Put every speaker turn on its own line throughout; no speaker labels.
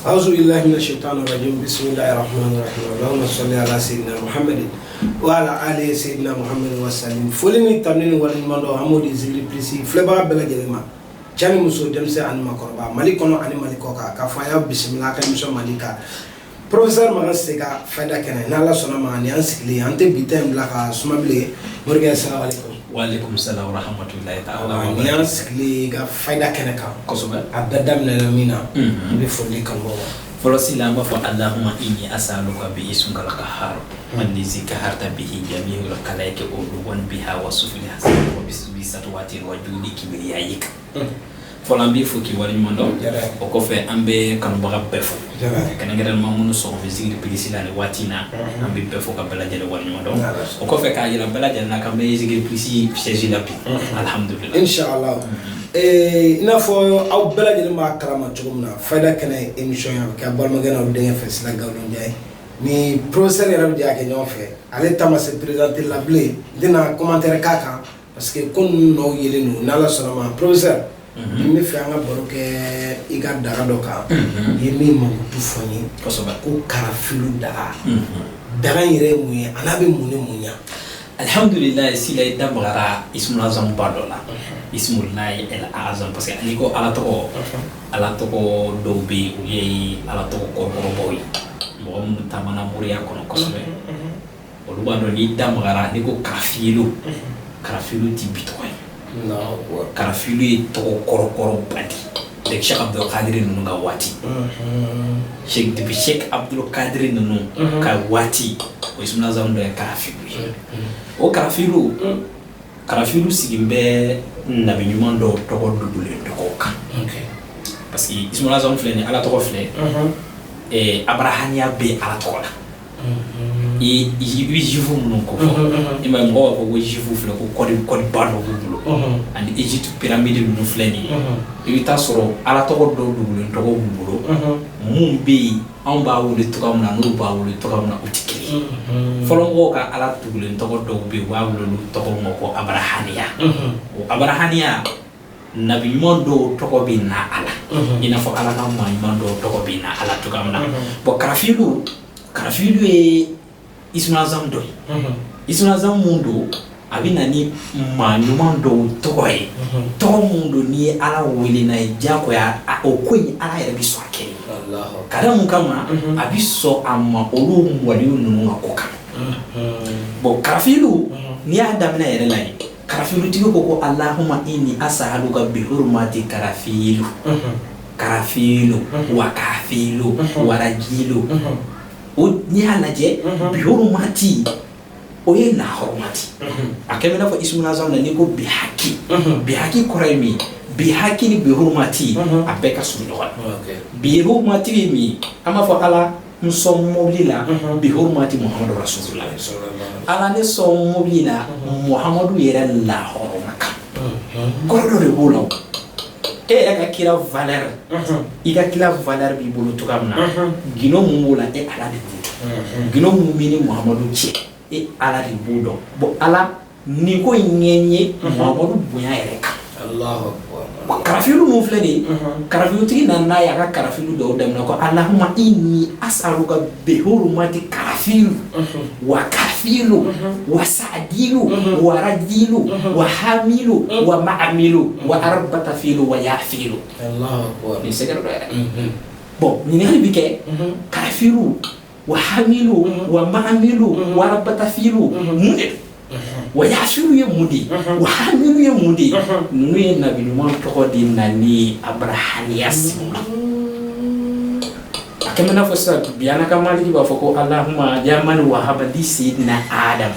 أعوذ بالله من الشيطان الرجيم بسم الله الرحمن الرحيم اللهم صل على سيدنا محمد وعلى آل سيدنا محمد وسلم فلني تمنين والمندو حمود زيري بريسي فلبا بلا جلما جاني مسو دمسي عن مكربا مالكونو عن مالكوكا كفايا بسم الله كمشو مالكا Professeur Magasega Fada Kene Nala Sonama ni ansikli ante bitem blaka sumabile murga assalamu alaikum
wa alaikum salam wa rahmatullahi ta'ala
ni ansikli ga Fada Kene ka
kosoba
abdadam na mina be fonni kan bo
folo silamba fa allahumma inni as'aluka bi ismika al-qahhar allazi kaharta bihi jami'ul khalaiqi uluwan biha wa sufli hasan wa bisatwati wa judi kibriyayik folambi fuki wali mondo o ko fe ambe kan baga befo kan ngere mamuno so be zingri pilisila ni watina ambe befo ka bela jale wali mondo o ko fe ka yira bela jale na ka be zingri pilisi cheji lapi alhamdulillah
inshallah ina fo aw bela jale ma kalama tugumna fayda kana emission ya ka bal magana o de fe sila gawlo njay ni professeur yaram dia ke ñofe ale tamase présenter la blé dina commentaire kaka parce que kon no yelenu nala sonama professeur mi fi anga boroke iga daga doka yemi mamutu foni
kosoba
ko karafilu daga daga yire muye anabe mune munya
alhamdulillah sila dabara ismul azam badola ismul nay el azam parce que aliko ala to dobe uye ala to ko boy mo tamana muriya kono kosobe o lubando ni dabara ni ko kafilu ti bitcoin
no
karafilu to korokoro badi de Sheikh Abdul Qadir nunga wati Sheikh Abdul Qadir nunu ka wati o ismuna zamdo ya karafilu o karafilu sigimbe nabi nyuman do to ko dudule to ko kan parce que ismuna zamdo fleni ala to ko fle abrahania be ala to la i jifu mun ko ima mo ko jifu fle ko bano bulo and Egypt pyramide mun fleni i ta soro ala to do dugulen to ko bulo mun be an ba wuli to kam na no ba wuli to kam na utikiri folongo ka ala dugulen to do be wa wulu to ko mo abrahania o abrahania nabi mondo to ko bi na ala ina fo ala na mondo to ko bi na ala to kam na bo karafilu e isuna zamdo isuna zamundo abina ni manumando toy to mundo ni ala wili na jako ya okwenyi ala ya biso akeni Allah kada mukama abiso amma olu mwali nunu ngakoka bo kafilu ni adam na yere lai kafilu tigo ko allahumma inni as'aluka bi hurmati karafilu wa kafilu wa rajilu o ni halaje bi hurmati o ye la hurmati akemena fo ismuna zamna ni ko bi haki koremi bi haki ni bi hurmati apeka sunyola bi hurmati mi ama fo ala musommobila bi hurmati muhammadu rasulullah ala ne sommobila muhammadu yera la hurmaka gordo de bolo aka kira valeur ika kila valeur bi bolo to kamna gino mumula ala de gino mumini muhammadu ci ala de budo bo ala ni ko nyenye muhammadu bunya yereka
Allahu akbar
karafilu mu fleni karafilu ti na ya ka karafilu do dem na ko allahumma inni as'aluka bi hurmati karafilu wa kafilu wa sa'dilu wa rajilu wa hamilu wa ma'amilu wa arbata filu wa yafilu
Allahu akbar
ni segero bon ni ne bike kafilu wa hamilu wa ma'amilu wa arbata filu mu'min wa yafilu ye mudi wa hamilu ye mudi nuye nabi mo to di nani abrahanias akamena fosa biana kamali ba foko allahumma ya man wa habadi sayyidina adam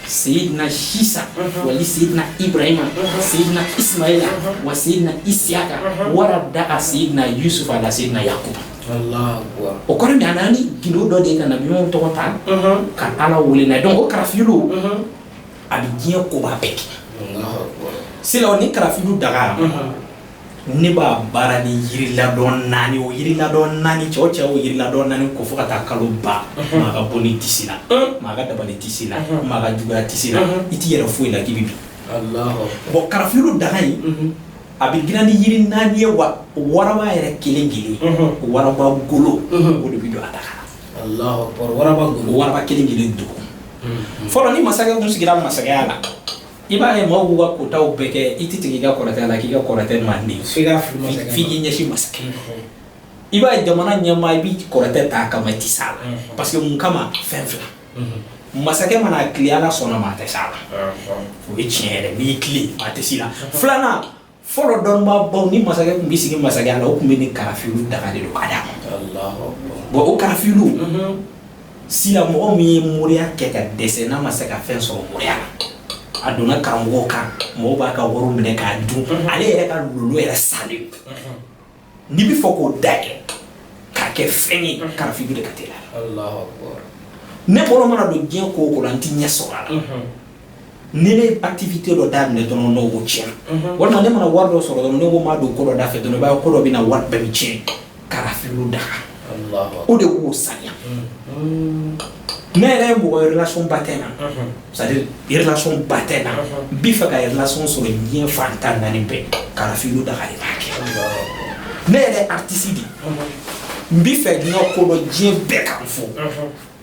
sayyidina shisa wa sayyidina ibrahim sayyidina ismaila wa sayyidina isyaqa wa radda sayyidina yusuf ala sayyidina yaqub
Allah akbar
o kore mi anani gido do de kana mi mo to ta kan ala wuli na donc karafilu abi diɲɛ ko ba bɛɛ sila ni karafilu daga ne ba baara ni yiri ladon nani o yiri ladon nani cɛw o yiri ladon nani ko fo ka taa kalo ba ma ka bɔ ni tisi la ma ka dabali tisi la ma ka juguya tisi la i ti yɛrɛ foyi la k'i bi
Allah
bon karafilu daga yi a bɛ gilan ni yiri naani ye wa waraba yɛrɛ kelen waraba golo o de bɛ don a da kan.
Allahu akbar, waraba golo,
waraba kelen dogo. Fɔlɔ ni masakɛ kun sigira masakɛya la i b'a ye maaw b'u ka kotaw bɛɛ kɛ i tɛ tigɛ i ka kɔrɔtɛ la k'i ka kɔrɔtɛ manden f'i k'i ɲɛsin masakɛ. I b'a ye jamana ɲɛmaa i b'i kɔrɔtɛ ta kama i tɛ s'a la parce que mun kama fɛn fila. Masakɛ mana tile ala sɔnna ma a tɛ s'a la o ye tiɲɛ yɛrɛ n'i tile a tɛ s'i la. Filanan fɔlɔ dɔnnibaw ni masakɛ tun bɛ sigi masakɛya la o tun bɛ ni karafilu daga de don ka d'a ma. Bon o karafilu sila mɔgɔ min ye moriya kɛ ka dɛsɛ n'a ma se ka fɛn sɔrɔ moriya la a donna karamɔgɔw kan mɔgɔw b'a ka wariw minɛ k'a dun ale yɛrɛ ka lolo yɛrɛ salen n'i bɛ fɔ k'o dayɛlɛ k'a kɛ fɛn ye karafilu de ka teli a la. Ne bolo mana don diɲɛ ko o ko la n ti ɲɛ sɔrɔ a la ni ne ye activité dɔ daminɛ dɔrɔn n'o ko tiɲɛ walima ne mana wari dɔ sɔrɔ dɔrɔn ne ko maa don ko dɔ da fɛ dɔrɔn i b'a ye ko dɔ bɛ na wari bɛɛ bɛ tiɲɛ karafilu daga o de k'o saniya. Ne yɛrɛ ye mɔgɔ relation ba tɛ na c'est-à-dire relation ba tɛ na bi fɛ ka relation sɔrɔ diɲɛ fan tan naani bɛɛ karafilu daga de b'a kɛ. Ne yɛrɛ artiste de n bi fɛ n ka ko dɔ diɲɛ bɛɛ kan fɔ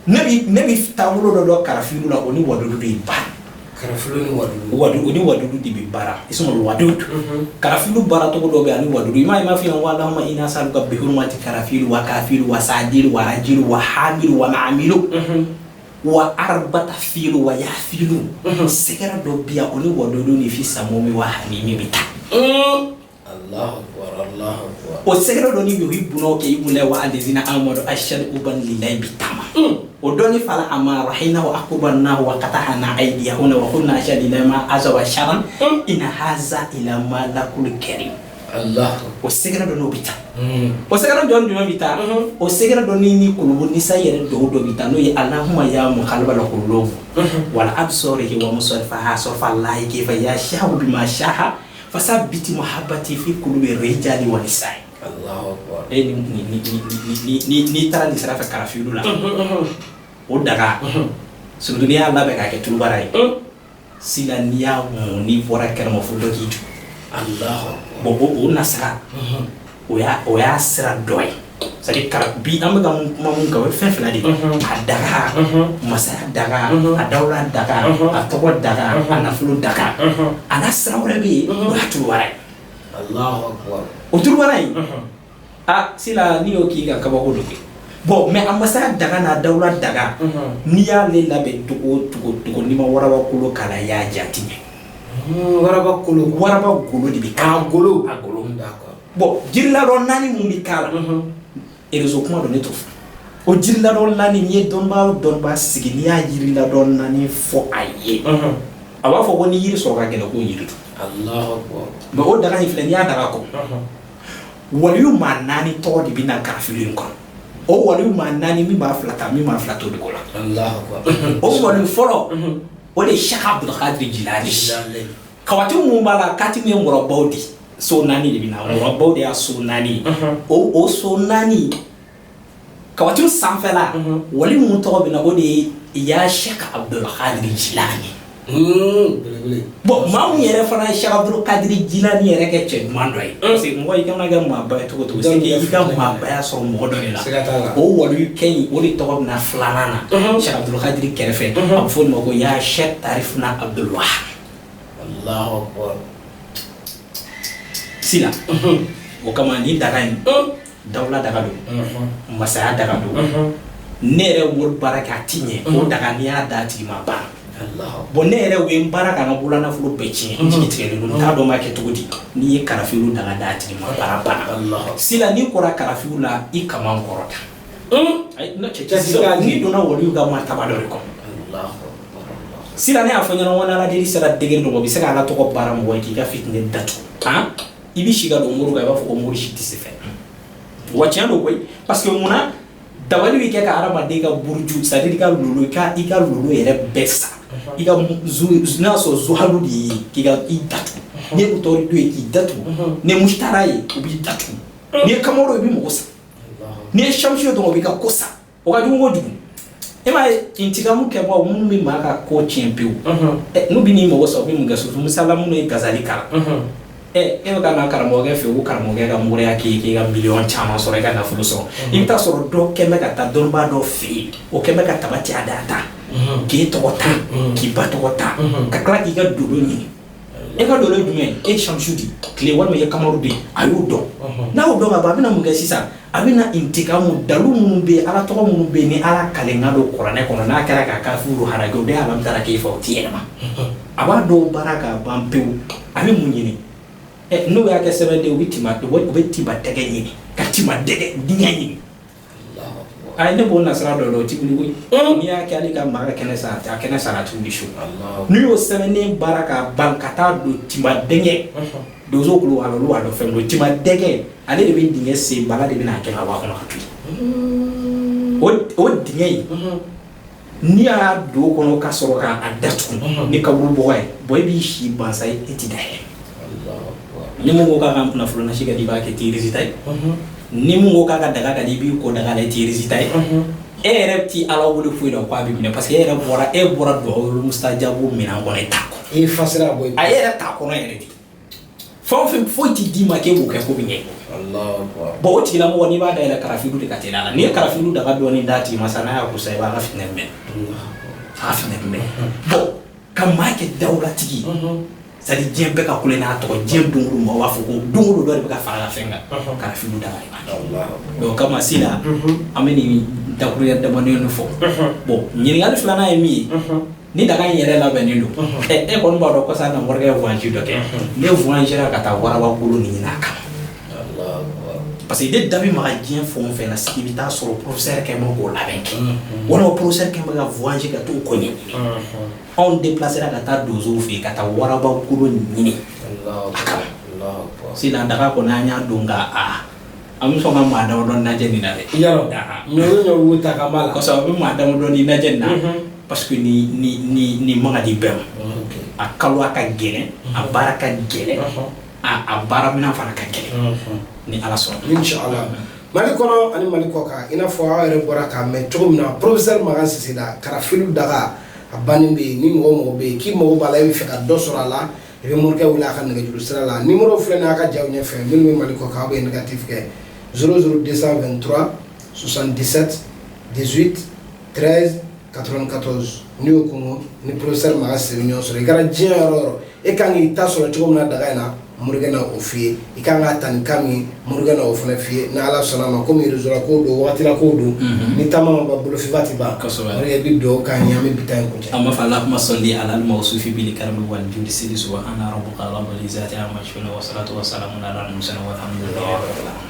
ne bɛ taabolo dɔ dɔn karafilu la o ni wadudu de ye baara. Karafilu ni wadudu o ni wadudu de bɛ baara i sɔn wadudu karafilu baara tɔgɔ dɔ bɛ ani wadudu i m'a f'i ɲɛna walahuma inna as'aluka bi hurmati karafilu wa kafilu wa sadilu wa rajilu wa hamilu wa ma'amilu wa arbata filu wa yafilu sɛgɛrɛ dɔ bi yan o ni wadudu ni fi samomi wa hamimi bɛ taa. Allahu akbar, Allahu akbar. O sɛgɛrɛ dɔ ni bɛ yen o bunnaw kɛ i kun la wa alladhina amanu ashhadu uban lillahi bi tama. O dɔni fala ama rahinahu akubannahu wa qata'na aydiyahunna wa qulna ashhadu lama azwa sharan in haza ila malakul karim. Allah. O sɛgɛrɛ dɔ n'o bɛ taa. O sɛgɛrɛ dɔ jumɛn bɛ taa? O sɛgɛrɛ dɔ ni kulubu nisa yɛrɛ dɔw dɔ bɛ taa n'o ye Allahumma ya muqallibal qulub wal absarihi wa musarrifaha sarfa Allahi kayfa yasha'u bima sha'a fasabbit muhabbati fi qulubi rijali wa nisa'i. Allahu akbar. Ni taara ni sira fɛ karafilu la o daga surtout n'i y'a labɛn k'a kɛ tulubara ye sila n'i y'a mɔ n'i bɔra kɛnɛma fo dɔ k'i jɔ. Allahu akbar. Bon o nasira o y'a sira dɔ ye c'est-à-dire bi an bɛ ka kuma mun kan o ye fɛn fila de ye a daga masaya daga a dawula daga a tɔgɔ daga a nafolo daga a n'a sira wɛrɛ bɛ yen o y'a tulubara ye. Allahu akbar. O tulubara in sila n'i y'o k'i ka kabako dɔ kɛ bon mais a masaya daga n'a dawula daga n'i y'ale labɛn togo n'i ma waraba kolo k'a la i y'a jate ɲɛ. Waraba golo de bɛ k'a la. Golo. Bon jiriladɔ naani mun bɛ k'a la réseau kuma dɔ ne t'o fɔ o jiriladɔ naani n'i ye dɔnniba sigi n'i y'a jiriladɔ naani fɔ a ye a b'a fɔ ko ni yiri sɔrɔ ka gɛlɛn ko yiri don. Allahu akbar. Mais o daga in filɛ n'i y'a daga kɔ waliyu maa naani tɔgɔ de bɛ na karafilu in kɔnɔ o waliyu maa naani min b'a fila ta min b'a fila to de ko la. Allahu akbar. O waliyu fɔlɔ o de ye Sheikh Abdul Qadir Jilani kawati mun b'a la kati min ye mɔrɔbaw de so naani de bɛ na mɔrɔbaw de y'a so naani o so naani kawati sanfɛla wali mun tɔgɔ bɛ na o de ye ya Sheikh Abdul Qadir Jilani. Bon maa mun yɛrɛ fana ye Sheikh Abdul Qadir Jilani yɛrɛ kɛ cɛ duman dɔ ye parce que mɔgɔ i kana kɛ maaba ye cogo o cogo c'est que i ka maabaya sɔrɔ mɔgɔ dɔ de la o waliyu kɛyin o de tɔgɔ bɛ na filanan na Sheikh Abdul Qadir kɛrɛfɛ a bɛ fɔ o de ma ko ya Sheikh Tarifuna Abdul Wahab. Allahu akbar. Sila o kama ni daga in dawula daga don masaya daga don ne yɛrɛ wari baara kɛ a ti ɲɛ o daga n'i y'a da a tigi ma ban. Bon ne yɛrɛ o ye n baara ka n ka bolola nafolo bɛɛ tiɲɛ n jigi tigɛlen don n t'a dɔn n b'a kɛ cogo di n'i ye karafilu daga da a tigi ma baara banna. Sila n'i kɔra karafilu la i kaman kɔrɔta n'i donna waliyu ka martaba dɔ de kɔnɔ. Sila ne y'a fɔ ɲɛna ko n'Ala deli sera degré dɔ ma o bɛ se ka Ala tɔgɔ baara mɔgɔ ye k'i ka fitinɛ datugu i bɛ si ka don mori kan i b'a fɔ ko mori si tɛ se fɛn wa tiɲɛ don koyi parce que munna dabali bɛ kɛ ka hadamaden ka buruju c'est-à-dire i ka lolo yɛrɛ bɛɛ sa i ka n'a sɔrɔ zuhalu de ye k'i ka i datugu n'i ye utɔri dɔ ye k'i datugu n'i ye musitara ye o b'i datugu n'i ye kamaro ye i bɛ mɔgɔ sa n'i ye shamsi ye dɔrɔn o b'i ka ko sa o ka jugu kojugu. E m'a ye intigamu kɛbagaw minnu bɛ maa ka ko tiɲɛ pewu n'u bɛ n'i mago sa u bɛ mun kɛ surtout misala minnu ye gazali kalan ka na karamɔgɔkɛ fɛ o karamɔgɔkɛ ka mɔgɔya k'i ka miliyɔn caman sɔrɔ i ka nafolo sɔrɔ i bɛ taa sɔrɔ dɔ kɛmɛ ka taa dɔnnibaa dɔ fɛ yen o kɛmɛ ka tabati a da ta k'e tɔgɔ ta k'i ba tɔgɔ ta ka tila k'i ka dodo ɲini e ka dodo jumɛn e Shamsu di tile walima i ye Kamaru di a y'o dɔn n'a y'o dɔn ka ban a bɛna mun kɛ sisan a bɛna intikamu dalu minnu bɛ yen ala tɔgɔ minnu bɛ yen ni ala kalenkan don kuranɛ kɔnɔ n'a kɛra ka kafuru harake o de ala taara k'e fɛ o tɛ yɛlɛma a b'a dɔw baara ka ban pewu a bɛ mun ɲini n'o y'a kɛ sɛbɛnden u bɛ tiba tɛgɛ ɲini ka tiba dingɛ ɲini a ye ne b'o nasira dɔ la o ti wuli koyi n'i y'a kɛ ale ka mara kɛnɛ sara a kɛnɛ sara t'u di so n'u y'o sɛbɛnden baara ka ban ka taa don tiba dingɛ donso kulo a olu b'a dɔn fɛn don tiba dingɛ ale de bɛ dingɛ sen bala de bɛ n'a kɛ ka bɔ a kɔnɔ ka to yen o dingɛ in n'i y'a don o kɔnɔ ka sɔrɔ k'a datugu ni kaburu bɔgɔ ye e b'i si bansa ye e ti da yɛlɛ ni mun ko k'a ka nafolo nasi ka di i b'a kɛ tirisita ye ni mun ko k'a ka daga ka di i b'i ko daga la i tirisita ye e yɛrɛ ti ala wele foyi la k'a bɛ minɛ parce que e bɔra dugawu mustajabu minɛn kɔnɔ e t'a kɔnɔ
i fasira bɔ
a yɛrɛ t'a kɔnɔ yɛrɛ de fɛn o fɛn foyi ti d'i ma k'e b'o kɛ ko bɛ ɲɛ bon o tigilamɔgɔ n'i b'a dayɛlɛ karafilu de ka teli a la n'i ye karafilu daga dɔɔni d'a tigi ma sa n'a y'a kusa i b'a ka finɛ mɛn a ka finɛ mɛn bon ka maa kɛ dawulatigi c'est à dire diɲɛ bɛɛ ka kule n'a tɔgɔ diɲɛ don o don mɔgɔ b'a fɔ ko don o don dɔ de bɛ ka fara ka fɛn kan karafilu daga de b'a kɛ donc o kama Sila an bɛ nin dakuruya damadɔni fɔ bon ɲininkali filanan ye min ye ni daga in yɛrɛ labɛnnen don e kɔni b'a dɔn ko sa na morikɛ voyage dɔ kɛ ne voyagera ka taa waraba bolo nin ɲini a kama parce que ne da bɛ maga diɲɛ fɛn o fɛn na sigi i bɛ taa sɔrɔ professeur kɛ bɛ k'o labɛn kɛ walima professeur kɛ bɛ ka voyage ka t'o ko ɲɛɲini anw déplacera ka taa donsow fɛ yen ka taa waraba bolo ɲini a kama Sila daga kɔni an y'a don nka an bɛ sɔn ka maa damadɔ lajɛ nin na dɛ
ɲɔgɔn ta ka b'a la
kosɛbɛ an bɛ maa damadɔ lajɛ nin na parce que ni man ka di bɛɛ ma a kalo a ka gɛlɛn a baara ka gɛlɛn a baara minɛn fana ka gɛlɛn ni ala sɔnna
inshallah Mali kɔnɔ ani Mali kɔ kan i n'a fɔ aw yɛrɛ bɔra k'a mɛn cogo min na professeur Makan Sise da karafilu daga a bannen bɛ yen ni mɔgɔ bɛ yen k'i mago b'a la i bɛ fɛ ka dɔ sɔrɔ a la i bɛ morikɛ wele a ka nɛgɛjuru sira la numéro filɛ nin ye a ka jaw ɲɛfɛ minnu bɛ Mali kɔ kan aw bɛ négatif kɛ 00223 77 18 13 94 n'i y'o kɔngɔ ni professeur Makan Sise bɛ ɲɔgɔn sɔrɔ i kɛra diɲɛ yɔrɔ o yɔrɔ e kan k'i ta sɔrɔ cogo min na daga in na morikɛ na o f'i ye i kan k'a ta ni kan min morikɛ na o fana f'i ye ni ala sɔnna ma komi réseau la kow don wagati la kow don ni taama ma ban bolo fifa ti ban morikɛ bɛ dugawu k'an ye an bɛ bi ta in kuncɛ
an b'a fɔ Allahumma salli ala al-mawsufi bil karami wal judi sidi subhana rabbika rabbil izzati amma yasifun wa salatu wa salamun ala al-mursalin walhamdulillahi rabbil alamin